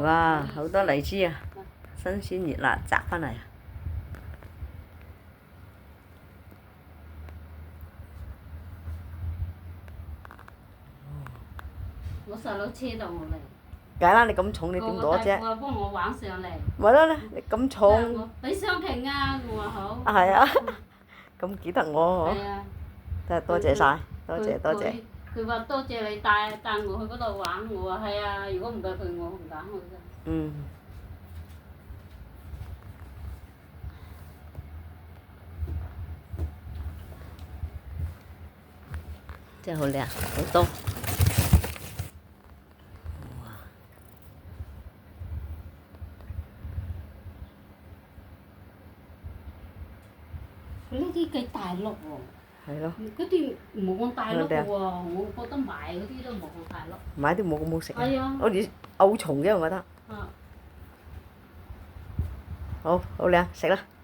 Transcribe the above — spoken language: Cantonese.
哇，好多荔枝啊！新鮮熱辣摘翻嚟啊！我細佬車到我嚟。梗啦，你咁重你點攞啫？個大夫幫我玩上嚟。咪咯，你咁重。俾雙擎啊！我話好。係啊，咁記得我係啊。真係多謝晒，多謝多謝。佢話多謝你帶我去嗰度玩，我話係啊，如果唔係佢，我唔敢去㗎。嗯。真係好靚，好多。佢呢啲幾大粒喎。係咯。嗰啲冇咁大粒嘅喎，我覺得買嗰啲都冇咁大粒。買啲冇咁好食啊！係啊。好似漚蟲啫，我覺得。啊。好，好靚，食啦〜